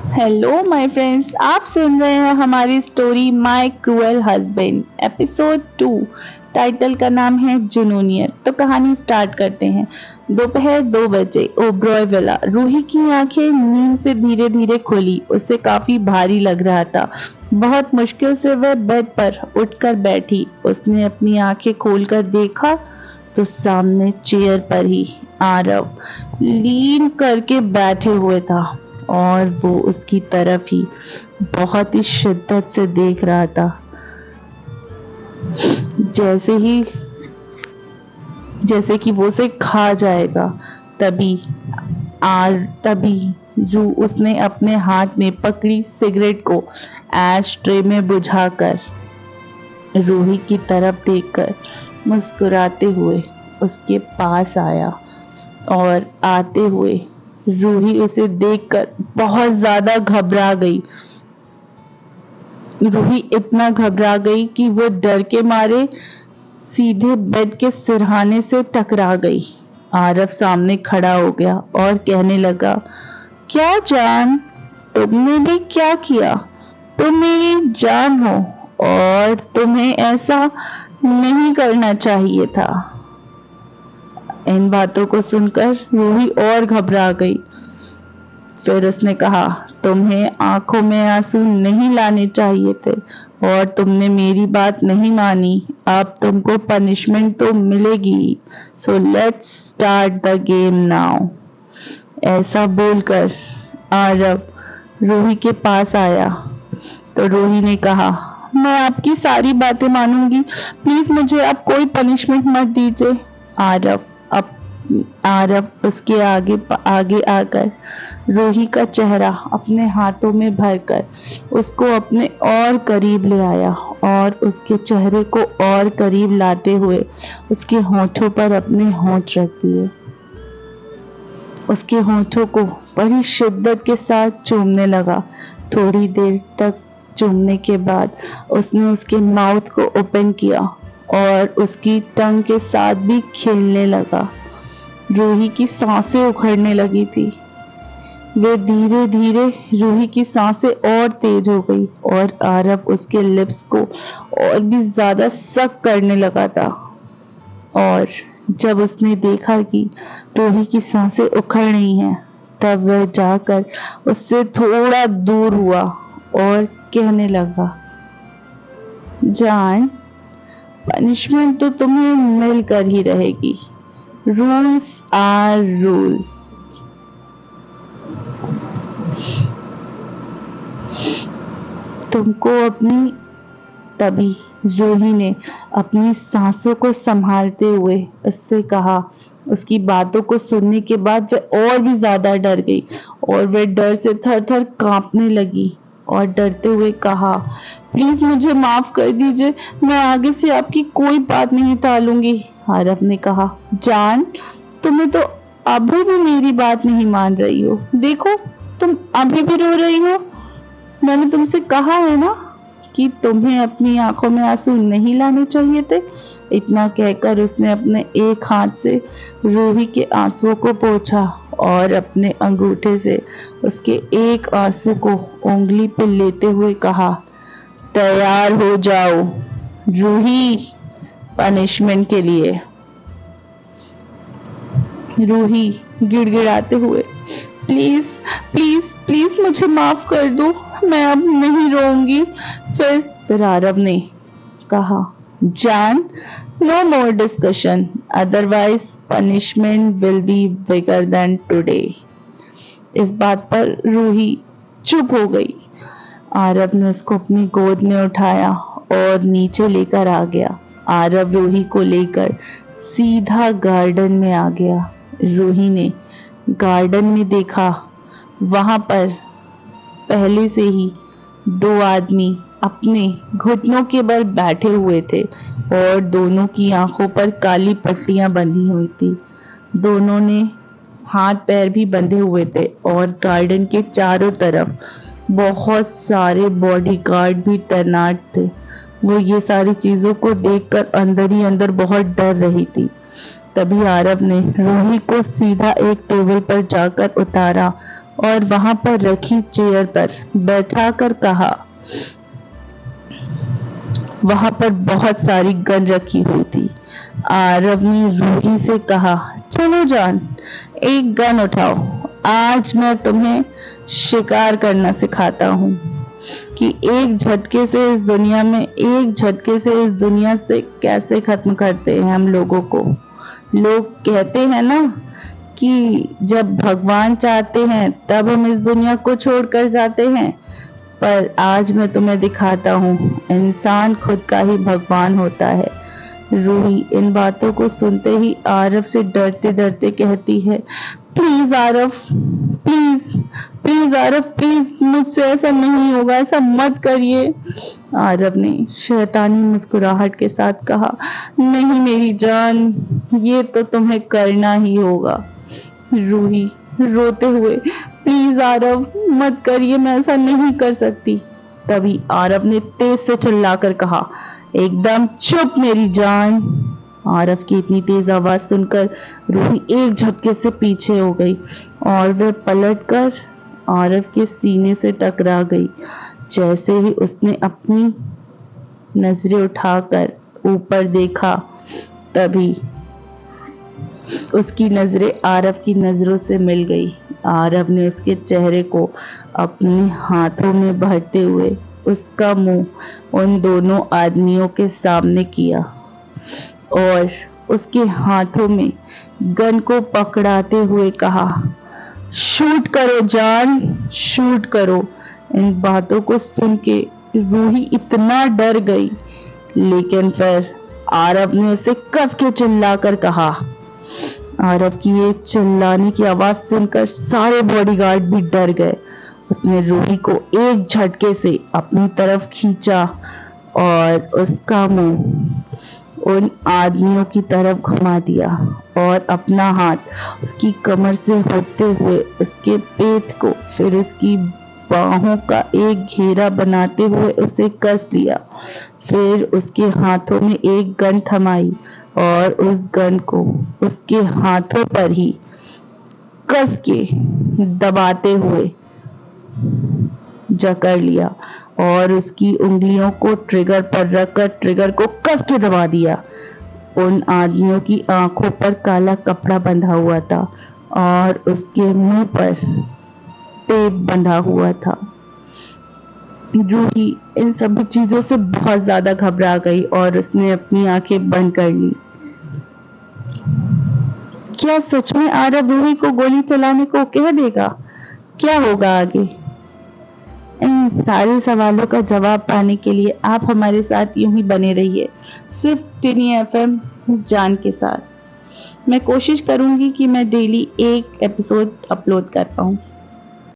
Hello my friends, आप सुन रहे हैं हमारी story my cruel husband episode 2। Title का नाम है जुनूनियर। तो कहानी स्टार्ट करते हैं। दोपहर 2 बजे ओब्रॉय विला। रूही की आंखें नींद से धीरे धीरे खुली। उसे काफी भारी लग रहा था। बहुत मुश्किल से वह बेड पर उठकर बैठी। उसने अपनी आंखें खोलकर देखा तो सामने चेयर पर ही आरव लीन करके बैठे हुए था और वो उसकी तरफ ही बहुत ही शिद्दत से देख रहा था। जैसे ही जैसे कि वो उसे खा जाएगा। तभी तभी उसने अपने हाथ में पकड़ी सिगरेट को ऐश ट्रे में बुझाकर रूही की तरफ देखकर मुस्कुराते हुए उसके पास आया और आते हुए रूही उसे देखकर बहुत ज्यादा घबरा गई। रूही इतना घबरा गई कि वो डर के मारे सीधे बेड के सिरहाने से टकरा गई। आरव सामने खड़ा हो गया और कहने लगा, क्या जान, तुमने भी क्या किया? तुम मेरी जान हो और तुम्हें ऐसा नहीं करना चाहिए था। इन बातों को सुनकर रूही और घबरा गई। फिर उसने कहा, तुम्हें आंखों में आंसू नहीं लाने चाहिए थे और तुमने मेरी बात नहीं मानी। अब तुमको पनिशमेंट तो मिलेगी। So let's start the game now. ऐसा बोलकर आरव रूही के पास आया तो रूही ने कहा, मैं आपकी सारी बातें मानूंगी। प्लीज मुझे अब कोई पनिशमेंट मत दीजिए। आरव उसके आगे आगे आकर रूही का चेहरा अपने हाथों में भरकर उसको अपने और करीब ले आया और उसके चेहरे को और करीब लाते हुए उसके होठों पर अपने होंठ रख दिए। उसके होठों को बड़ी शिद्दत के साथ चूमने लगा। थोड़ी देर तक चूमने के बाद उसने उसके माउथ को ओपन किया और उसकी टंग के साथ भी खेलने लगा। रूही की सांसें उखड़ने लगी थी। वे धीरे धीरे रूही की सांसें और तेज हो गई और आरव उसके लिप्स को और भी ज्यादा सक करने लगा था। और जब उसने देखा कि रूही की सांसें उखड़ रही हैं, तब वह जाकर उससे थोड़ा दूर हुआ और कहने लगा, जान, पनिशमेंट तो तुम्हें मिलकर ही रहेगी। Rules are rules. तुमको अपनी तभी रूही ने अपनी सांसों को संभालते हुए उससे कहा। उसकी बातों को सुनने के बाद वह और भी ज्यादा डर गई और वह डर से थर थर कांपने लगी और डरते हुए कहा, प्लीज मुझे माफ कर दीजिए, मैं आगे से आपकी कोई बात नहीं टालूंगी। आरव ने कहा, जान, तुम्हें तो अभी भी मेरी बात नहीं मान रही हो। देखो, तुम अभी भी रो रही हो। मैंने तुमसे कहा है ना कि तुम्हें अपनी आंखों में आंसू नहीं लाने चाहिए थे। इतना कहकर उसने अपने एक हाथ से रूही के आंसुओं को पोंछा और अपने अंगूठे से उसके एक आंसू को उंगली पे लेते हुए कहा, तैयार हो जाओ रूही, पनिशमेंट के लिए। रूही गिड़गिड़ाते हुए, प्लीज प्लीज प्लीज मुझे माफ कर दो, मैं अब नहीं रोऊंगी। फिर आरव ने कहा, जान, no more discussion, otherwise punishment will be bigger than today. इस बात पर रूही चुप हो गई। आरव ने उसको अपनी गोद में उठाया और नीचे लेकर आ गया। आरव रूही को लेकर सीधा गार्डन में आ गया। रूही ने गार्डन में देखा, वहां पर पहले से ही 2 आदमी अपने घुटनों के बल बैठे हुए थे और दोनों की आंखों पर काली पट्टियां बंधी हुई थी। दोनों ने हाथ पैर भी बंधे हुए थे और गार्डन के चारों तरफ बहुत सारे बॉडीगार्ड भी तैनात थे। वो ये सारी चीजों को देखकर अंदर ही अंदर बहुत डर रही थी। तभी आरव ने रूही को सीधा एक टेबल पर जाकर उतारा और वहां पर रखी चेयर पर बैठाकर कहा। वहां पर बहुत सारी गन रखी हुई थी। आरव ने रूही से कहा, चलो जान, एक गन उठाओ, आज मैं तुम्हें शिकार करना सिखाता हूँ कि एक झटके से इस दुनिया से कैसे खत्म करते हैं हम लोगों को। लोग कहते हैं ना कि जब भगवान चाहते हैं तब हम इस दुनिया को छोड़कर जाते हैं, पर आज मैं तुम्हें दिखाता हूँ इंसान खुद का ही भगवान होता है। रूही इन बातों को सुनते ही आरव से डरते डरते कहती है, please Aarav, please Aarav, please मुझसे ऐसा नहीं होगा, ऐसा मत करिए। आरव ने शैतानी मुस्कुराहट के साथ कहा, नहीं मेरी जान, ये तो तुम्हें करना ही होगा। रूही रोते हुए, प्लीज आरव मत करिए, मैं ऐसा नहीं कर सकती। तभी आरव ने तेज से चिल्लाकर कहा, एकदम चुप मेरी जान। आरव की इतनी तेज आवाज सुनकर रूही एक झटके से पीछे हो गई और वह पलटकर आरव के सीने से टकरा गई। जैसे ही उसने अपनी नजरें उठाकर ऊपर देखा, तभी उसकी नजरें आरव की नजरों से मिल गई। आरव ने उसके चेहरे को अपने हाथों में भरते हुए उसका मुंह उन दोनों आदमियों के सामने किया और उसके हाथों में गन को पकड़ाते हुए कहा, शूट करो जान, शूट करो। इन बातों को सुन के रूही इतना डर गई, लेकिन फिर आरव ने उसे कस के चिल्लाकर कहा। आरव की ये चिल्लाने की आवाज सुनकर सारे बॉडीगार्ड भी डर गए। उसने रूही को एक झटके से अपनी तरफ खींचा और उसका मुंह उन आदमियों की तरफ घुमा दिया और अपना हाथ उसकी कमर से होते हुए उसके पेट को, फिर उसकी बाहों का एक घेरा बनाते हुए उसे कस लिया। फिर उसके हाथों में एक गन थमाई और उस गन को उसके हाथों पर ही कस के दबाते हुए जकड़ लिया और उसकी उंगलियों को ट्रिगर पर रखकर ट्रिगर को कस के दबा दिया। उन आदमियों की आंखों पर काला कपड़ा बंधा हुआ था और उसके मुंह पर टेप बंधा हुआ था। रूही इन सभी चीजों से बहुत ज्यादा घबरा गई और उसने अपनी आंखें बंद कर ली। क्या सच में आरव रूही को गोली चलाने को कह देगा? क्या होगा आगे? इन सारे सवालों का जवाब पाने के लिए आप हमारे साथ यूं ही बने रहिए, सिर्फ टिनी FM जान के साथ। मैं कोशिश करूंगी कि मैं डेली एक एपिसोड अपलोड कर पाऊं।